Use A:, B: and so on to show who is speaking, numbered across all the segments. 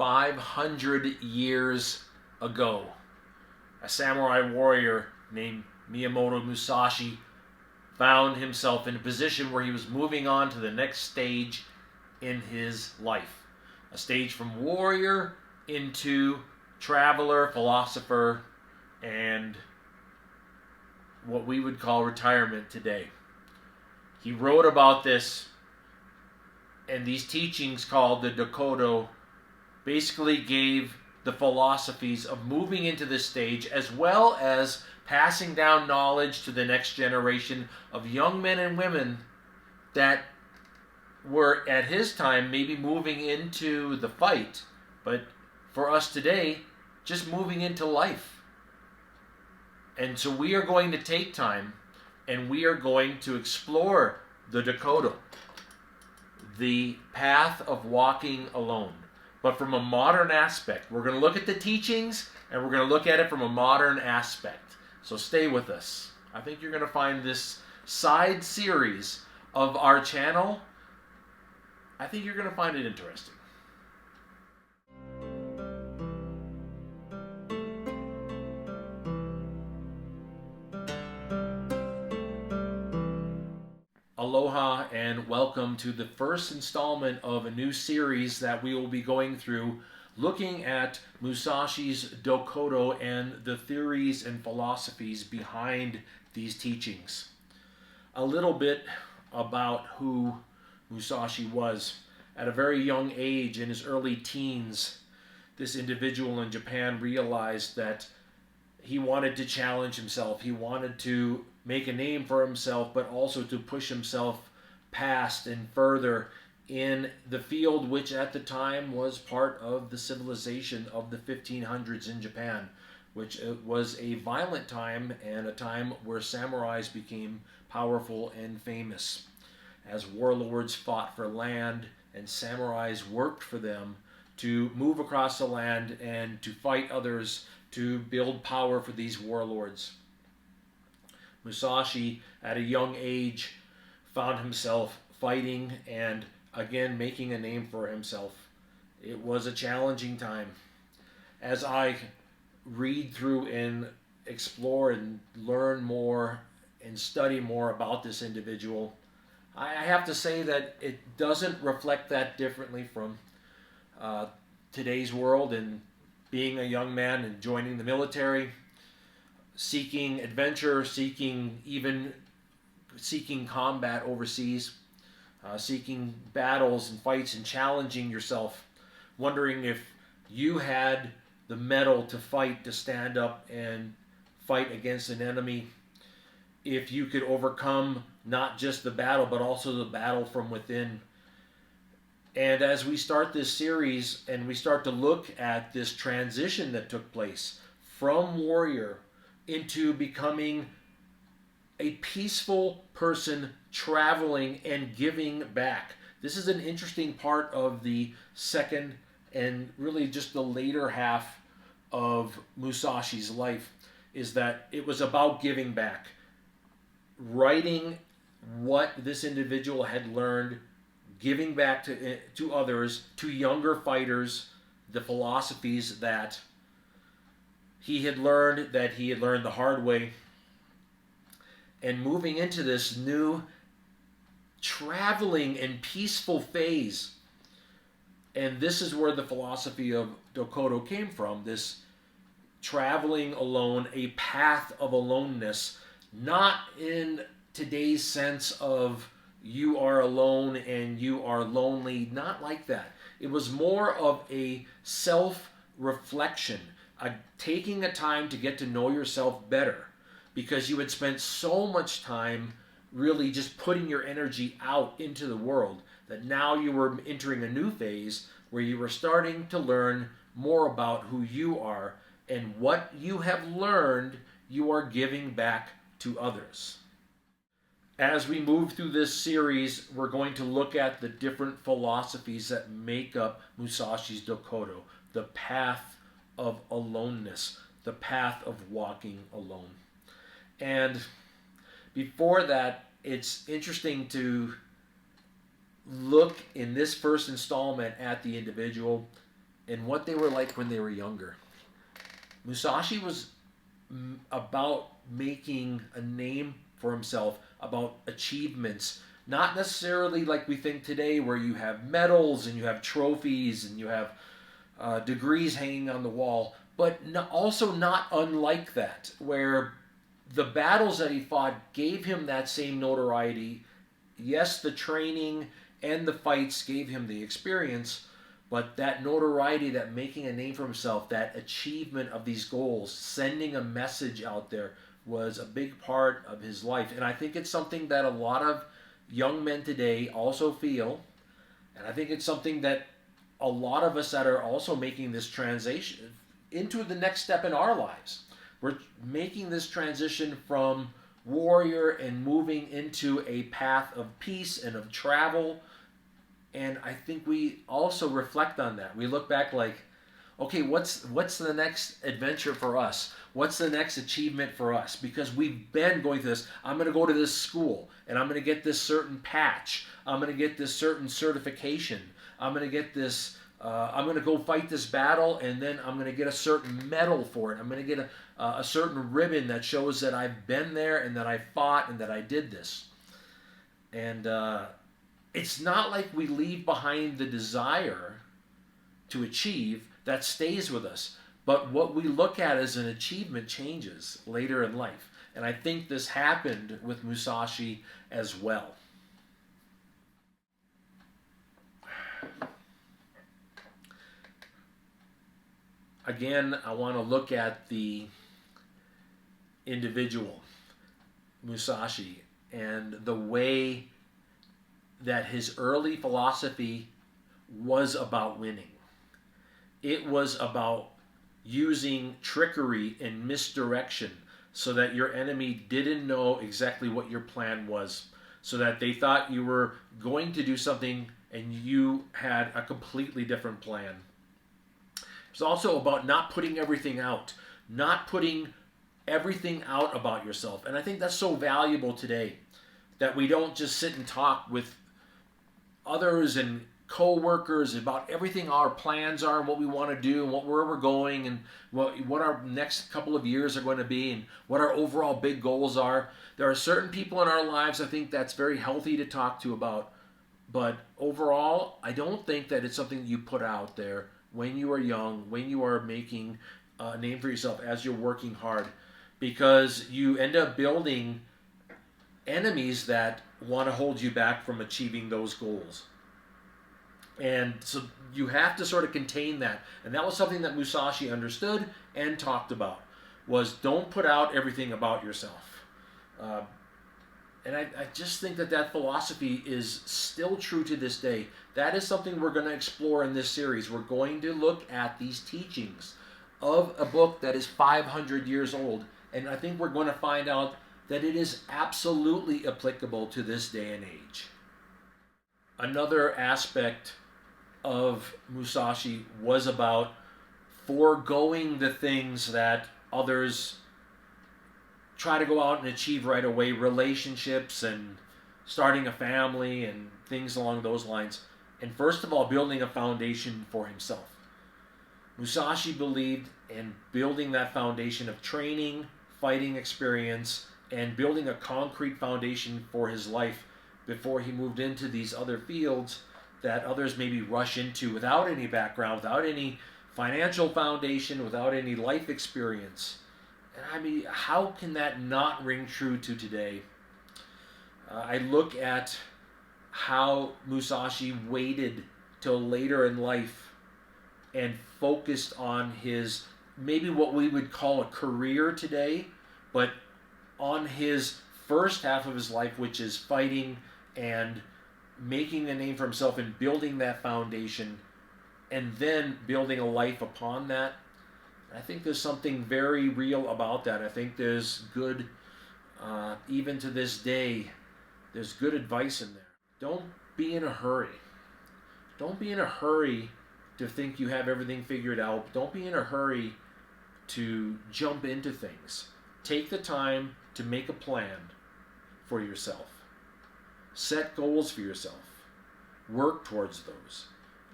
A: 500 years ago. A samurai warrior named Miyamoto Musashi found himself in a position where he was moving on to the next stage in his life. A stage from warrior into traveler, philosopher, and what we would call retirement today. He wrote about this, and these teachings called the Dokkodo basically gave the philosophies of moving into this stage, as well as passing down knowledge to the next generation of young men and women that were at his time maybe moving into the fight, but for us today, just moving into life. And so we are going to take time and we are going to explore the Dokkodo, the path of walking alone, but from a modern aspect. We're going to look at the teachings and we're going to look at it from a modern aspect. So stay with us. I think you're going to find this side series of our channel, I think you're going to find it interesting. Aloha and welcome to the first installment of a new series that we will be going through, looking at Musashi's Dokkodo and the theories and philosophies behind these teachings. A little bit about who Musashi was. At a very young age, in his early teens, this individual in Japan realized that he wanted to challenge himself. He wanted to make a name for himself, but also to push himself past and further in the field, which at the time was part of the civilization of the 1500s in Japan, which was a violent time and a time where samurais became powerful and famous, as warlords fought for land and samurais worked for them to move across the land and to fight others to build power for these warlords. Musashi, at a young age, found himself fighting and again making a name for himself. It was a challenging time. As I read through and explore and learn more and study more about this individual, I have to say that it doesn't reflect that differently from today's world, and being a young man and joining the military, seeking adventure, seeking combat overseas, seeking battles and fights and challenging yourself, wondering if you had the mettle to fight, to stand up and fight against an enemy, if you could overcome not just the battle, but also the battle from within. And as we start this series and we start to look at this transition that took place from warrior into becoming a peaceful person traveling and giving back. This is an interesting part of the second and really just the later half of Musashi's life, is that it was about giving back, writing what this individual had learned, giving back to others, to younger fighters, the philosophies that he had learned the hard way, and moving into this new traveling and peaceful phase. And this is where the philosophy of Dokkodo came from, this traveling alone, a path of aloneness, not in today's sense of you are alone and you are lonely, not like that. It was more of a self-reflection, taking a time to get to know yourself better, because you had spent so much time really just putting your energy out into the world that now you were entering a new phase where you were starting to learn more about who you are, and what you have learned you are giving back to others. As we move through this series, we're going to look at the different philosophies that make up Musashi's Dokkodo, the path of aloneness, the path of walking alone. And before that, it's interesting to look in this first installment at the individual and what they were like when they were younger. Musashi was about making a name for himself, about achievements, not necessarily like we think today, where you have medals and you have trophies and you have degrees hanging on the wall, but also not unlike that, where the battles that he fought gave him that same notoriety. Yes, the training and the fights gave him the experience, but that notoriety, that making a name for himself, that achievement of these goals, sending a message out there, was a big part of his life. And I think it's something that a lot of young men today also feel. And I think it's something that a lot of us that are also making this transition into the next step in our lives. We're making this transition from warrior and moving into a path of peace and of travel. And I think we also reflect on that. We look back like, okay, what's the next adventure for us? What's the next achievement for us? Because we've been going through this. I'm going to go to this school, and I'm going to get this certain patch. I'm going to get this certain certification. I'm going to get this, I'm going to go fight this battle, and then I'm going to get a certain medal for it. I'm going to get a certain ribbon that shows that I've been there and that I fought and that I did this. And it's not like we leave behind the desire to achieve. That stays with us. But what we look at as an achievement changes later in life. And I think this happened with Musashi as well. Again, I want to look at the individual, Musashi, and the way that his early philosophy was about winning. It was about using trickery and misdirection so that your enemy didn't know exactly what your plan was, so that they thought you were going to do something and you had a completely different plan. It's also about not putting everything out, not putting everything out about yourself. And I think that's so valuable today, that we don't just sit and talk with others and co-workers about everything our plans are and what we want to do and where we're going and what our next couple of years are going to be and what our overall big goals are. There are certain people in our lives I think that's very healthy to talk to about, but overall I don't think that it's something that you put out there when you are young, when you are making a name for yourself, as you're working hard, because you end up building enemies that want to hold you back from achieving those goals. And so you have to sort of contain that. And that was something that Musashi understood and talked about, was don't put out everything about yourself. And I just think that that philosophy is still true to this day. That is something we're going to explore in this series. We're going to look at these teachings of a book that is 500 years old. And I think we're going to find out that it is absolutely applicable to this day and age. Another aspect of Musashi was about foregoing the things that others try to go out and achieve right away, relationships and starting a family and things along those lines. And first of all, building a foundation for himself. Musashi believed in building that foundation of training, fighting experience, and building a concrete foundation for his life before he moved into these other fields that others maybe rush into without any background, without any financial foundation, without any life experience. And I mean, how can that not ring true to today? I look at how Musashi waited till later in life and focused on his, maybe what we would call a career today, but on his first half of his life, which is fighting and making a name for himself and building that foundation, and then building a life upon that. I think there's something very real about that. I think there's good, even to this day, there's good advice in there. Don't be in a hurry. Don't be in a hurry to think you have everything figured out. Don't be in a hurry to jump into things. Take the time to make a plan for yourself. Set goals for yourself. Work towards those.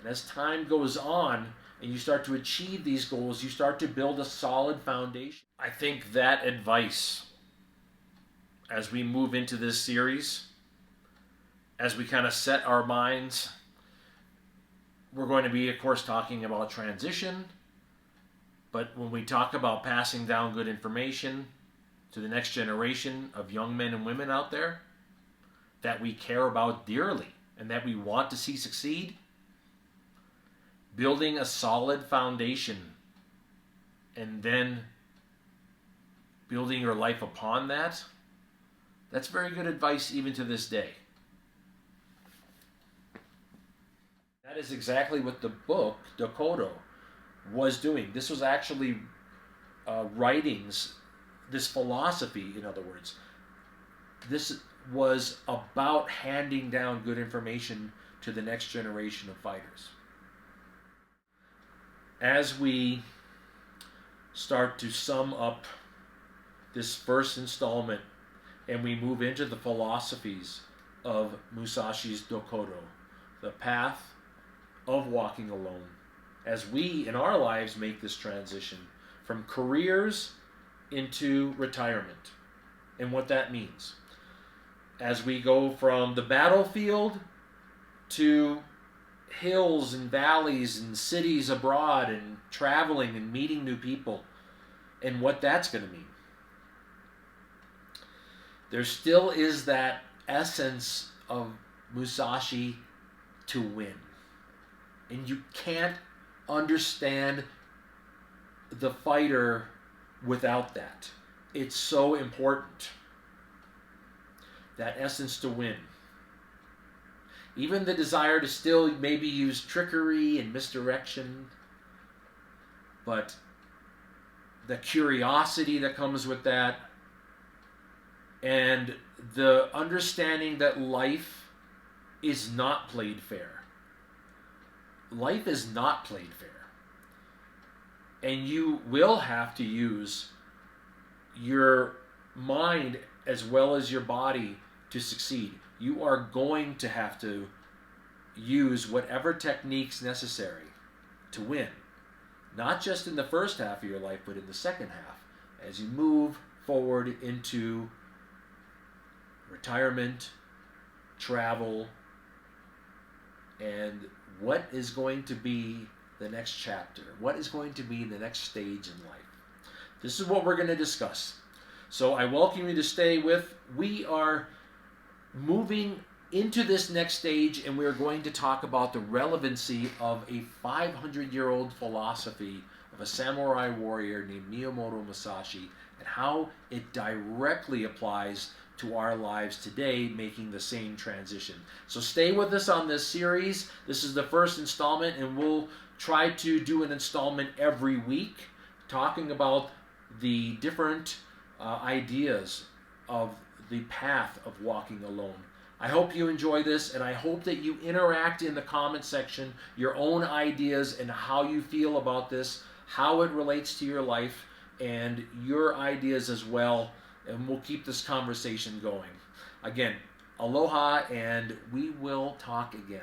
A: And as time goes on and you start to achieve these goals, you start to build a solid foundation. I think that advice, as we move into this series, as we kind of set our minds, we're going to be, of course, talking about transition. But when we talk about passing down good information to the next generation of young men and women out there that we care about dearly and that we want to see succeed, building a solid foundation and then building your life upon that, that's very good advice even to this day. That is exactly what the book, Dokkodo, was doing. This was actually writings, this philosophy, in other words. This was about handing down good information to the next generation of fighters. As we start to sum up this first installment and we move into the philosophies of Musashi's Dokkodo, the path of walking alone, as we in our lives make this transition from careers into retirement and what that means. As we go from the battlefield to hills and valleys and cities abroad and traveling and meeting new people and what that's going to mean. There still is that essence of Musashi to win. And you can't understand the fighter without that. It's so important. That essence to win. Even the desire to still maybe use trickery and misdirection, but the curiosity that comes with that, and the understanding that life is not played fair. Life is not played fair. And you will have to use your mind as well as your body to succeed. You are going to have to use whatever techniques necessary to win. Not just in the first half of your life, but in the second half. As you move forward into retirement, travel, and what is going to be the next chapter? What is going to be the next stage in life? This is what we're going to discuss. So I welcome you to stay with. We are moving into this next stage, and we're going to talk about the relevancy of a 500-year-old philosophy of a samurai warrior named Miyamoto Musashi and how it directly applies to our lives today, making the same transition. So stay with us on this series. This is the first installment, and we'll try to do an installment every week talking about the different ideas of the path of walking alone. I hope you enjoy this, and I hope that you interact in the comment section your own ideas and how you feel about this, how it relates to your life, and your ideas as well, and we'll keep this conversation going. Again, aloha, and we will talk again.